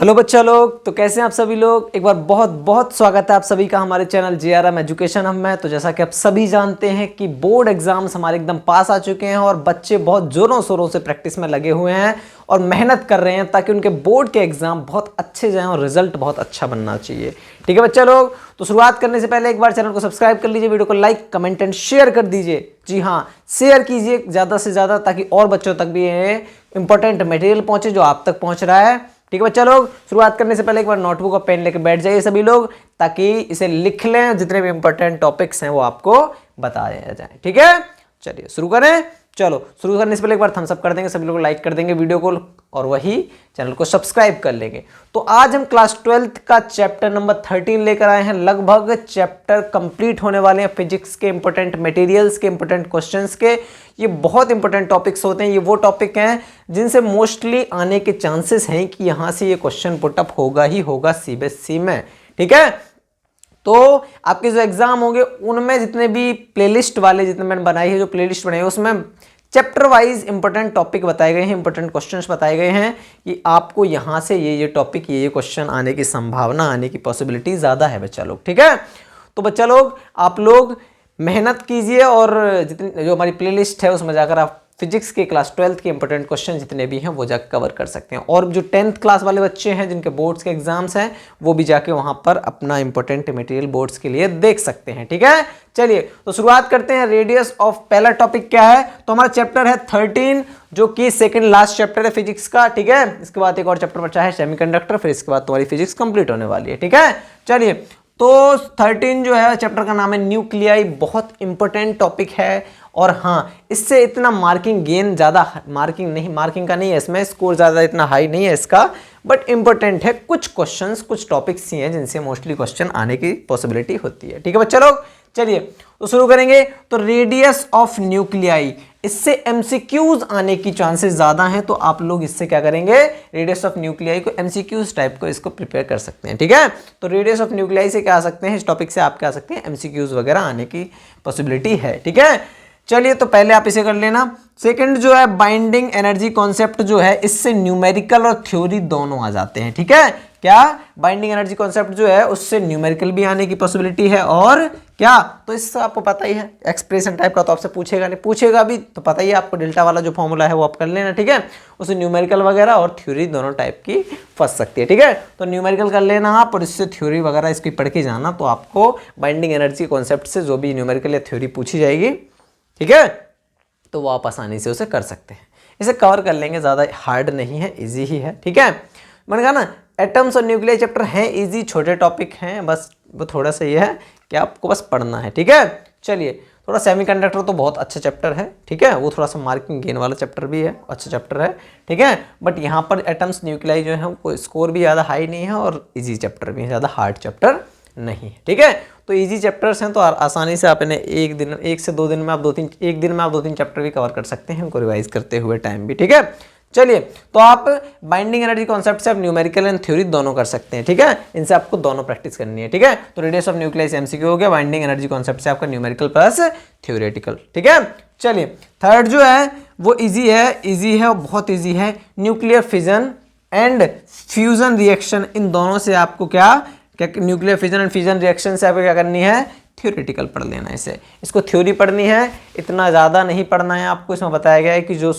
Hello बच्चा लोग, तो कैसे हैं आप सभी लोग। एक बार बहुत बहुत स्वागत है आप सभी का हमारे चैनल JRM एजुकेशन हम में। तो जैसा कि आप सभी जानते हैं कि बोर्ड एग्जाम्स हमारे एकदम पास आ चुके हैं और बच्चे बहुत जोरों शोरों से प्रैक्टिस में लगे हुए हैं और मेहनत कर रहे हैं ताकि उनके बोर्ड के एग्जाम बहुत अच्छे जाएं और रिजल्ट बहुत अच्छा बनना चाहिए। ठीक है बच्चा लोग, तो शुरुआत करने से पहले एक बार चैनल को सब्सक्राइब कर लीजिए, वीडियो को लाइक कमेंट एंड शेयर कर दीजिए। जी हाँ, शेयर कीजिए ज़्यादा से ज़्यादा ताकि और बच्चों तक भी ये इंपॉर्टेंट मटेरियल पहुंचे जो आप तक पहुंच रहा है। ठीक है बच्चा लोग, शुरुआत करने से पहले एक बार नोटबुक और पेन लेके बैठ जाइए सभी लोग, ताकि इसे लिख लें, जितने भी इंपॉर्टेंट टॉपिक्स हैं वो आपको बताए जाएं। ठीक है, चलिए शुरू करें। चलो शुरू करने से पहले एक बार थम्स अप कर देंगे सभी लोग, लाइक कर देंगे वीडियो को और वही चैनल को सब्सक्राइब कर लेंगे। तो आज हम क्लास 12th का चैप्टर नंबर 13 लेकर आए हैं। लगभग चैप्टर कंप्लीट होने वाले हैं फिजिक्स के इंपॉर्टेंट मटेरियल्स के, इंपॉर्टेंट क्वेश्चंस के। ये बहुत इंपॉर्टेंट टॉपिक्स होते हैं, ये वो टॉपिक हैं जिनसे मोस्टली आने के चांसेस हैं कि यहाँ से ये क्वेश्चन पुटअप होगा ही होगा CBSE में। ठीक है, तो आपके जो एग्जाम होंगे उनमें जितने भी प्लेलिस्ट वाले जितने मैंने बनाई है, जो प्लेलिस्ट बनाई है उसमें चैप्टर वाइज इंपॉर्टेंट टॉपिक बताए गए हैं, इंपॉर्टेंट क्वेश्चंस बताए गए हैं कि आपको यहाँ से ये टॉपिक ये क्वेश्चन आने की संभावना, आने की पॉसिबिलिटी ज़्यादा है बच्चा लोग। ठीक है, तो बच्चा लोग आप लोग मेहनत कीजिए और जितनी जो हमारी प्लेलिस्ट है उसमें जाकर आप फिजिक्स के क्लास 12th के इंपॉर्टेंट क्वेश्चन जितने भी हैं वो जाकर कवर कर सकते हैं। और जो 10th क्लास वाले बच्चे हैं जिनके बोर्ड्स के एग्जाम्स हैं वो भी जाके वहां पर अपना इंपॉर्टेंट मटेरियल बोर्ड्स के लिए देख सकते हैं। ठीक है, चलिए तो शुरुआत करते हैं। रेडियस ऑफ पहला टॉपिक क्या है, तो हमारा चैप्टर है 13 जो कि सेकंड लास्ट चैप्टर है फिजिक्स का। ठीक है, इसके बाद एक और चैप्टर बचा है सेमीकंडक्टर, फिर इसके बाद तुम्हारी फिजिक्स कंप्लीट होने वाली है। ठीक है, चलिए तो 13 जो है चैप्टर का नाम है न्यूक्लियाई। बहुत इंपॉर्टेंट टॉपिक है और हाँ, इससे इतना मार्किंग गेन ज़्यादा मार्किंग का नहीं है, इसमें स्कोर ज़्यादा इतना हाई नहीं है इसका, बट इंपॉर्टेंट है। कुछ क्वेश्चंस कुछ टॉपिक्स ही हैं जिनसे मोस्टली क्वेश्चन आने की पॉसिबिलिटी होती है। ठीक है बच्चा लोग, चलिए तो शुरू करेंगे। तो रेडियस ऑफ न्यूक्लियाई, इससे MCQs आने की चांसेस ज़्यादा हैं, तो आप लोग इससे क्या करेंगे, रेडियस ऑफ न्यूक्लियाई को MCQs टाइप को इसको प्रिपेयर कर सकते हैं। ठीक है, तो रेडियस ऑफ न्यूक्लियाई से क्या आ सकते हैं, इस टॉपिक से आप क्या आ सकते हैं, MCQs वगैरह आने की पॉसिबिलिटी है। ठीक है, चलिए तो पहले आप इसे कर लेना। सेकंड जो है बाइंडिंग एनर्जी कॉन्सेप्ट जो है, इससे न्यूमेरिकल और थ्योरी दोनों आ जाते हैं। ठीक है, क्या बाइंडिंग एनर्जी कॉन्सेप्ट जो है उससे न्यूमेरिकल भी आने की पॉसिबिलिटी है और क्या, तो इससे आपको पता ही है एक्सप्रेशन टाइप का, तो आपसे पूछेगा नहीं, पूछेगा भी तो पता ही है आपको, डेल्टा वाला जो फॉर्मूला है वो आप कर लेना। ठीक है, उससे न्यूमेरिकल वगैरह और थ्योरी दोनों टाइप की फंस सकती है। ठीक है, तो न्यूमेरिकल कर लेना आप और इससे थ्योरी वगैरह इसकी पढ़ के जाना, तो आपको बाइंडिंग एनर्जी कॉन्सेप्ट से जो भी न्यूमेरिकल या थ्योरी पूछी जाएगी, ठीक है, तो वो आप आसानी से उसे कर सकते हैं। इसे कवर कर लेंगे, ज़्यादा हार्ड नहीं है, इजी ही है। ठीक है, मैंने कहा ना एटम्स और न्यूक्लियर चैप्टर हैं इजी, छोटे टॉपिक हैं, बस वो थोड़ा सा ये है कि आपको बस पढ़ना है। ठीक है, चलिए थोड़ा सेमीकंडक्टर तो बहुत अच्छा चैप्टर है। ठीक है, वो थोड़ा सा मार्किंग गेन वाला चैप्टर भी है, अच्छा चैप्टर है। ठीक है, बट यहाँ पर एटम्स न्यूक्लियर जो है वो स्कोर भी ज़्यादा हाई नहीं है और इजी चैप्टर भी है, ज़्यादा हार्ड चैप्टर नहीं है। ठीक है, तो इजी चैप्टर्स हैं तो आसानी से आप इन्हें एक से दो दिन में आप एक दिन में आप 2-3 चैप्टर भी कवर कर सकते हैं, उनको रिवाइज करते हुए टाइम भी। ठीक है, चलिए तो आप बाइंडिंग एनर्जी कॉन्सेप्ट से आप न्यूमेरिकल एंड थ्योरी दोनों कर सकते हैं। ठीक है, इनसे आपको दोनों प्रैक्टिस करनी है। ठीक है, तो रेडियस ऑफ न्यूक्लियस MCQ हो गया, बाइंडिंग एनर्जी कॉन्सेप्ट से आपका न्यूमेरिकल प्लस थ्योरेटिकल। ठीक है, चलिए थर्ड जो है वो इजी है और बहुत इजी है। Nuclear fission and fusion reaction, इन दोनों से आपको क्या nuclear fission and fusion reaction से आपको क्या करनी है, थ्योरेटिकल पढ़ लेना है। इसको थ्योरी पढ़नी है, इतना ज़्यादा नहीं पढ़ना है आपको। इसमें बताया गया है कि जो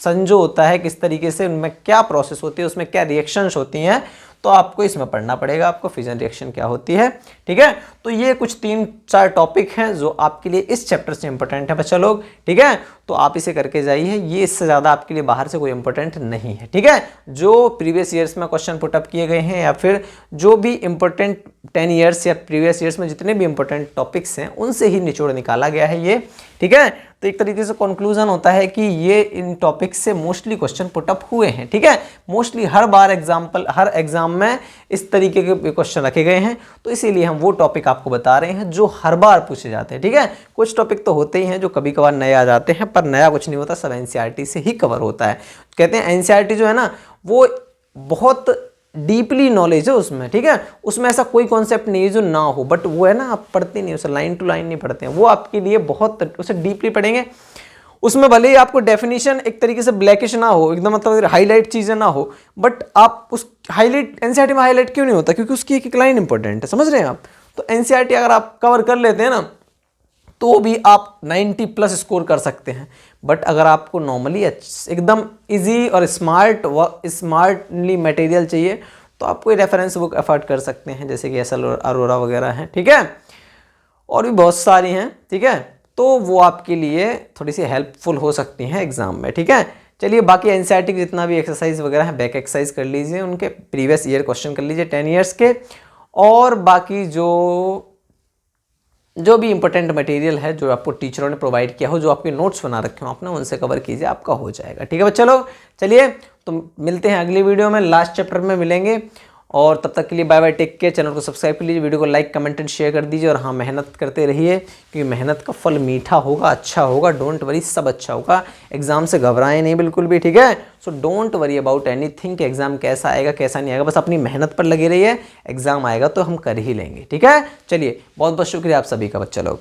संजो होता है किस तरीके से, उनमें क्या प्रोसेस होती है, उसमें क्या रिएक्शंस होती हैं, तो आपको इसमें पढ़ना पड़ेगा, आपको फिजन रिएक्शन क्या होती है। ठीक है, तो ये कुछ 3-4 टॉपिक हैं जो आपके लिए इस चैप्टर से इंपॉर्टेंट है बच्चा लोग। ठीक है, तो आप इसे करके जाइए, ये इससे ज़्यादा आपके लिए बाहर से कोई इंपॉर्टेंट नहीं है। ठीक है, जो प्रीवियस ईयर्स में क्वेश्चन पुटअप किए गए हैं या फिर जो भी इंपॉर्टेंट 10 ईयर्स या प्रीवियस ईयर्स में जितने भी इंपॉर्टेंट टॉपिक्स हैं उनसे ही निचोड़ निकाला गया है ये। ठीक है, तो एक तरीके से कंक्लूजन होता है कि ये इन टॉपिक्स से मोस्टली क्वेश्चन पुटअप हुए हैं। ठीक है, मोस्टली हर एग्जाम में इस तरीके के क्वेश्चन रखे गए हैं, तो इसीलिए हम वो टॉपिक आपको बता रहे हैं जो हर बार पूछे जाते हैं। ठीक है, कुछ टॉपिक तो होते ही हैं जो कभी कभार नए आ जाते हैं, पर नया कुछ नहीं होता, सब NCERT से ही कवर होता है। कहते हैं NCERT जो है ना वो बहुत डीपली नॉलेज है उसमें। ठीक है, उसमें ऐसा कोई कॉन्सेप्ट नहीं है जो ना हो, बट वो है ना आप पढ़ते नहीं, उसे लाइन टू लाइन नहीं पढ़ते हैं, वो आपके लिए बहुत उसे डीपली पढ़ेंगे उसमें भले ही आपको डेफिनेशन एक तरीके से ब्लैकिश ना हो, एकदम मतलब हाईलाइट चीज़ें ना हो, बट आप उस हाईलाइट एनसीईआरटी में हाईलाइट क्यों नहीं होता? क्योंकि उसकी एक एक लाइन इंपॉर्टेंट है, समझ रहे हैं आप? तो एनसीईआरटी अगर आप कवर कर लेते हैं ना तो भी आप 90 प्लस स्कोर कर सकते हैं। बट अगर आपको नॉर्मली एकदम इजी और स्मार्टली मटेरियल चाहिए तो आप कोई रेफरेंस बुक अफोर्ड कर सकते हैं, जैसे कि एसएल अरोरा वगैरह हैं, ठीक है, और भी बहुत सारी हैं, ठीक है। तो वो आपके लिए थोड़ी सी हेल्पफुल हो सकती हैं एग्जाम में, ठीक है। चलिए बाकी एनसीईआरटी के जितना भी एक्सरसाइज वगैरह है बैक एक्सरसाइज कर लीजिए, उनके प्रीवियस ईयर क्वेश्चन कर लीजिए 10 ईयर्स के, और बाकी जो भी इंपॉर्टेंट मटेरियल है जो आपको टीचरों ने प्रोवाइड किया हो, जो आपके नोट्स बना रखे हो आपने, उनसे कवर कीजिए, आपका हो जाएगा, ठीक है बच्चा लोग। चलिए तो मिलते हैं अगली वीडियो में, लास्ट चैप्टर में मिलेंगे, और तब तक के लिए bye bye, take care. Channel को सब्सक्राइब कर लीजिए, वीडियो को लाइक कमेंट एंड शेयर कर दीजिए, और हाँ मेहनत करते रहिए क्योंकि मेहनत का फल मीठा होगा, अच्छा होगा, डोंट वरी, सब अच्छा होगा। एग्जाम से घबराएं नहीं बिल्कुल भी, ठीक है। So don't worry about anything कि एग्जाम कैसा आएगा कैसा नहीं आएगा, बस अपनी मेहनत पर लगे रहिए, एग्जाम आएगा तो हम कर ही लेंगे, ठीक है। चलिए बहुत बहुत शुक्रिया आप सभी का बच्चा लोग।